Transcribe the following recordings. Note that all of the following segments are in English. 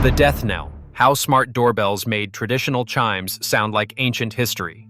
The death knell: how smart doorbells made traditional chimes sound like ancient history.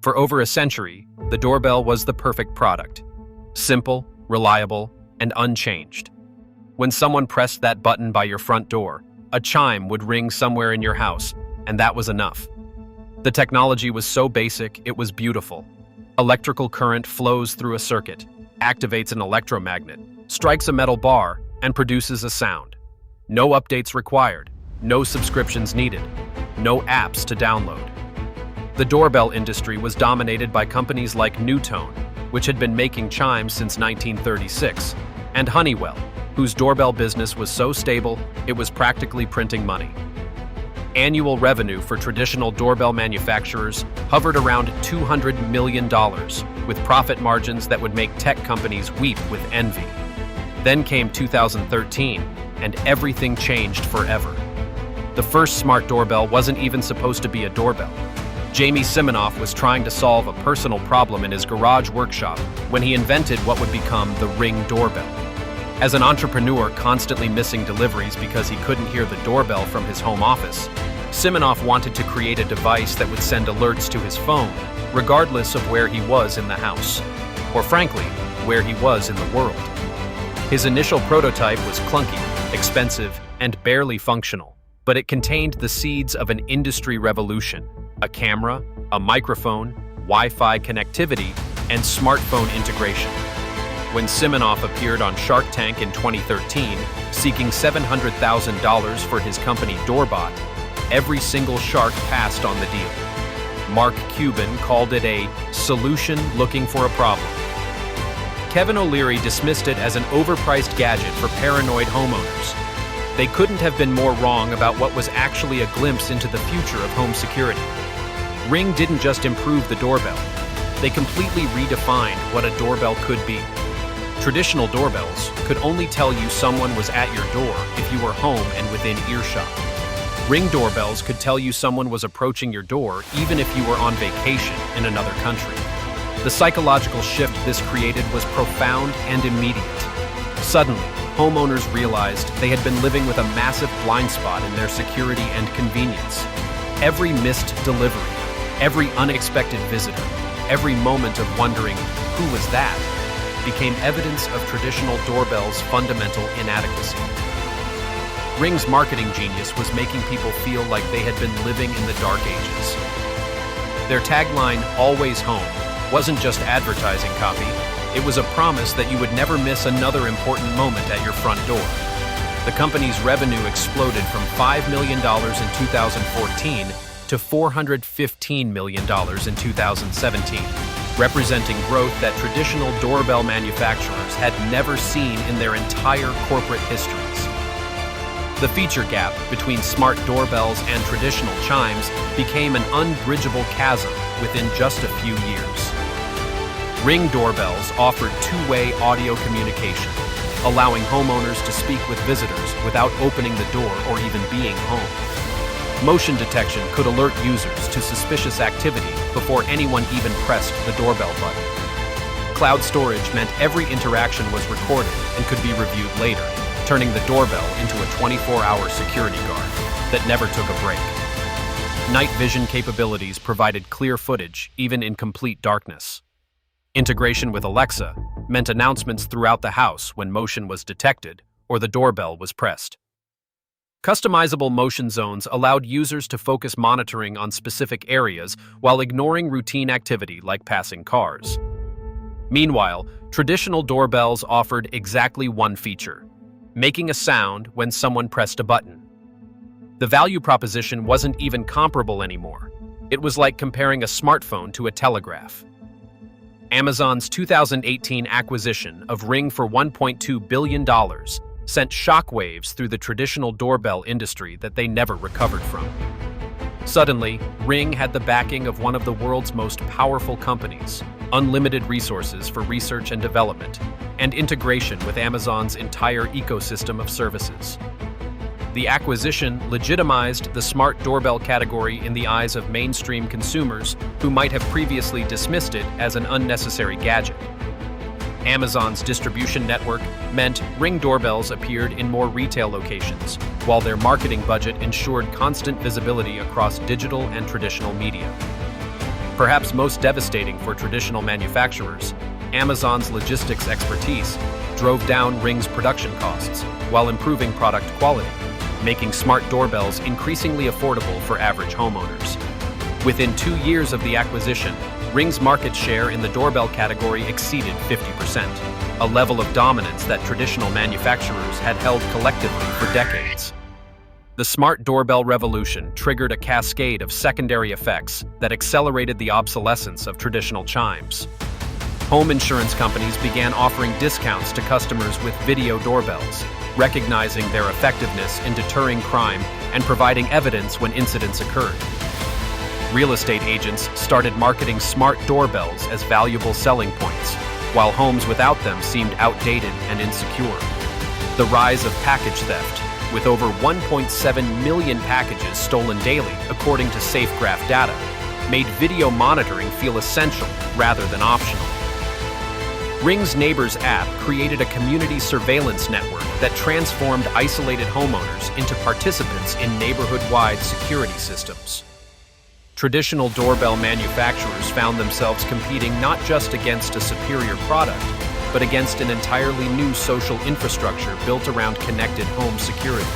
For over a century, the doorbell was the perfect product. Simple, reliable, and unchanged. When someone pressed that button by your front door, a chime would ring somewhere in your house, and that was enough. The technology was so basic, it was beautiful. Electrical current flows through a circuit, activates an electromagnet, strikes a metal bar, and produces a sound. No updates required, no subscriptions needed, no apps to download. The doorbell industry was dominated by companies like Newtone, which had been making chimes since 1936, and Honeywell, whose doorbell business was so stable it was practically printing money. Annual revenue for traditional doorbell manufacturers hovered around $200 million, with profit margins that would make tech companies weep with envy. Then came 2013, and everything changed forever. The first smart doorbell wasn't even supposed to be a doorbell. Jamie Siminoff was trying to solve a personal problem in his garage workshop when he invented what would become the Ring doorbell. As an entrepreneur constantly missing deliveries because he couldn't hear the doorbell from his home office, Siminoff wanted to create a device that would send alerts to his phone, regardless of where he was in the house, or frankly, where he was in the world. His initial prototype was clunky, expensive, and barely functional, but it contained the seeds of an industry revolution: a camera, a microphone, Wi-Fi connectivity, and smartphone integration. When Siminoff appeared on Shark Tank in 2013, seeking $700,000 for his company Doorbot, every single shark passed on the deal. Mark Cuban called it a solution looking for a problem. Kevin O'Leary dismissed it as an overpriced gadget for paranoid homeowners. They couldn't have been more wrong about what was actually a glimpse into the future of home security. Ring didn't just improve the doorbell. They completely redefined what a doorbell could be. Traditional doorbells could only tell you someone was at your door if you were home and within earshot. Ring doorbells could tell you someone was approaching your door even if you were on vacation in another country. The psychological shift this created was profound and immediate. Suddenly, homeowners realized they had been living with a massive blind spot in their security and convenience. Every missed delivery, every unexpected visitor, every moment of wondering, who was that, became evidence of traditional doorbells' fundamental inadequacy. Ring's marketing genius was making people feel like they had been living in the dark ages. Their tagline, "Always Home," wasn't just advertising copy, it was a promise that you would never miss another important moment at your front door. The company's revenue exploded from $5 million in 2014 to $415 million in 2017, representing growth that traditional doorbell manufacturers had never seen in their entire corporate histories. The feature gap between smart doorbells and traditional chimes became an unbridgeable chasm within just a few years. Ring doorbells offered two-way audio communication, allowing homeowners to speak with visitors without opening the door or even being home. Motion detection could alert users to suspicious activity before anyone even pressed the doorbell button. Cloud storage meant every interaction was recorded and could be reviewed later, turning the doorbell into a 24-hour security guard that never took a break. Night vision capabilities provided clear footage, even in complete darkness. Integration with Alexa meant announcements throughout the house when motion was detected or the doorbell was pressed. Customizable motion zones allowed users to focus monitoring on specific areas while ignoring routine activity like passing cars. Meanwhile, traditional doorbells offered exactly one feature: making a sound when someone pressed a button. The value proposition wasn't even comparable anymore. It was like comparing a smartphone to a telegraph. Amazon's 2018 acquisition of Ring for $1.2 billion sent shockwaves through the traditional doorbell industry that they never recovered from. Suddenly, Ring had the backing of one of the world's most powerful companies, unlimited resources for research and development, and integration with Amazon's entire ecosystem of services. The acquisition legitimized the smart doorbell category in the eyes of mainstream consumers who might have previously dismissed it as an unnecessary gadget. Amazon's distribution network meant Ring doorbells appeared in more retail locations, while their marketing budget ensured constant visibility across digital and traditional media. Perhaps most devastating for traditional manufacturers, Amazon's logistics expertise drove down Ring's production costs while improving product quality, making smart doorbells increasingly affordable for average homeowners. Within 2 years of the acquisition, Ring's market share in the doorbell category exceeded 50%, a level of dominance that traditional manufacturers had held collectively for decades. The smart doorbell revolution triggered a cascade of secondary effects that accelerated the obsolescence of traditional chimes. Home insurance companies began offering discounts to customers with video doorbells, recognizing their effectiveness in deterring crime and providing evidence when incidents occurred. Real estate agents started marketing smart doorbells as valuable selling points, while homes without them seemed outdated and insecure. The rise of package theft, with over 1.7 million packages stolen daily, according to SafeGraph data, made video monitoring feel essential rather than optional. Ring's Neighbors app created a community surveillance network that transformed isolated homeowners into participants in neighborhood-wide security systems. Traditional doorbell manufacturers found themselves competing not just against a superior product, but against an entirely new social infrastructure built around connected home security.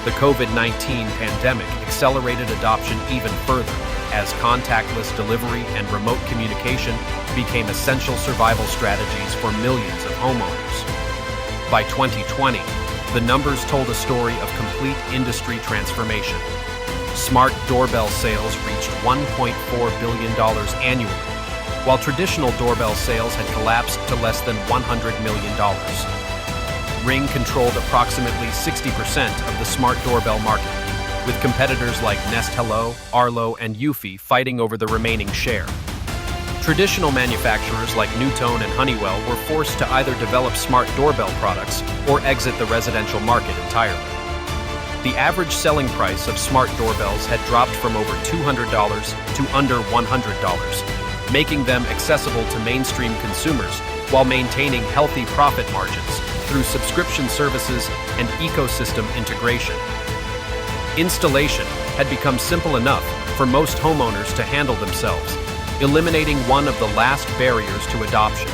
The COVID-19 pandemic accelerated adoption even further, as contactless delivery and remote communication became essential survival strategies for millions of homeowners. By 2020, the numbers told a story of complete industry transformation. Smart doorbell sales reached $1.4 billion annually, while traditional doorbell sales had collapsed to less than $100 million. Ring controlled approximately 60% of the smart doorbell market, with competitors like Nest Hello, Arlo, and Eufy fighting over the remaining share. Traditional manufacturers like Newtone and Honeywell were forced to either develop smart doorbell products or exit the residential market entirely. The average selling price of smart doorbells had dropped from over $200 to under $100, making them accessible to mainstream consumers while maintaining healthy profit margins through subscription services and ecosystem integration. Installation had become simple enough for most homeowners to handle themselves, eliminating one of the last barriers to adoption.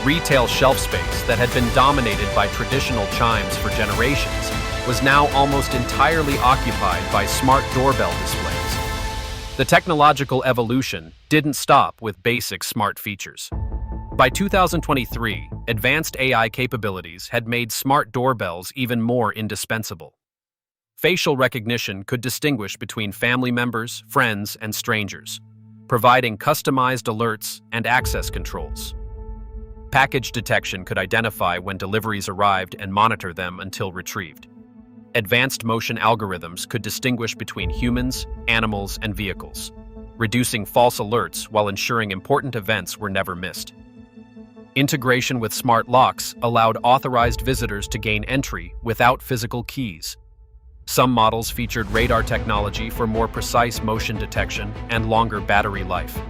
Retail shelf space that had been dominated by traditional chimes for generations was now almost entirely occupied by smart doorbell displays. The technological evolution didn't stop with basic smart features. By 2023, advanced AI capabilities had made smart doorbells even more indispensable. Facial recognition could distinguish between family members, friends, and strangers, providing customized alerts and access controls. Package detection could identify when deliveries arrived and monitor them until retrieved. Advanced motion algorithms could distinguish between humans, animals, and vehicles, reducing false alerts while ensuring important events were never missed. Integration with smart locks allowed authorized visitors to gain entry without physical keys. Some models featured radar technology for more precise motion detection and longer battery life.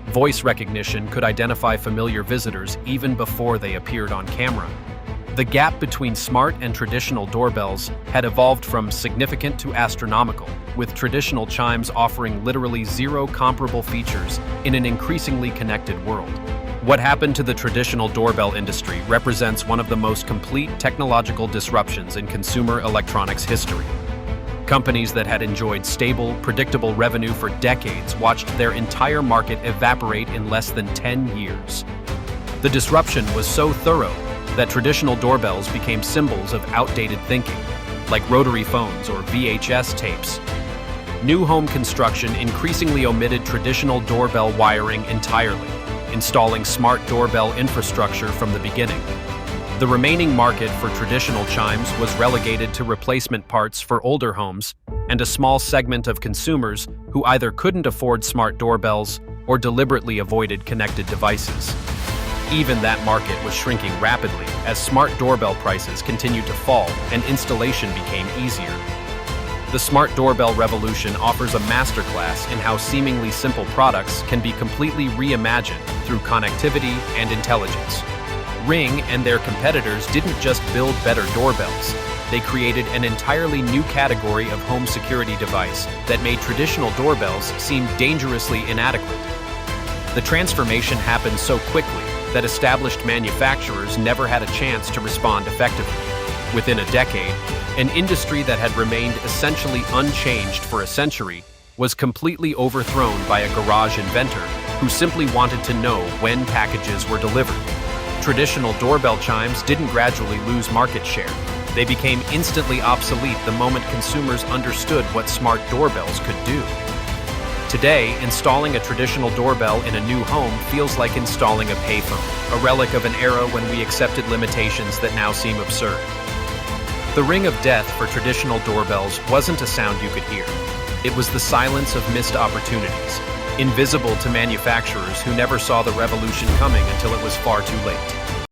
Voice recognition could identify familiar visitors even before they appeared on camera. The gap between smart and traditional doorbells had evolved from significant to astronomical, with traditional chimes offering literally zero comparable features in an increasingly connected world. What happened to the traditional doorbell industry represents one of the most complete technological disruptions in consumer electronics history. Companies that had enjoyed stable, predictable revenue for decades watched their entire market evaporate in less than 10 years. The disruption was so thorough that traditional doorbells became symbols of outdated thinking, like rotary phones or VHS tapes. New home construction increasingly omitted traditional doorbell wiring entirely, installing smart doorbell infrastructure from the beginning. The remaining market for traditional chimes was relegated to replacement parts for older homes and a small segment of consumers who either couldn't afford smart doorbells or deliberately avoided connected devices. Even that market was shrinking rapidly as smart doorbell prices continued to fall and installation became easier. The smart doorbell revolution offers a masterclass in how seemingly simple products can be completely reimagined through connectivity and intelligence. Ring and their competitors didn't just build better doorbells. They created an entirely new category of home security device that made traditional doorbells seem dangerously inadequate. The transformation happened so quickly that established manufacturers never had a chance to respond effectively. Within a decade, an industry that had remained essentially unchanged for a century was completely overthrown by a garage inventor who simply wanted to know when packages were delivered. Traditional doorbell chimes didn't gradually lose market share. They became instantly obsolete the moment consumers understood what smart doorbells could do. Today, installing a traditional doorbell in a new home feels like installing a payphone, a relic of an era when we accepted limitations that now seem absurd. The ring of death for traditional doorbells wasn't a sound you could hear. It was the silence of missed opportunities, invisible to manufacturers who never saw the revolution coming until it was far too late.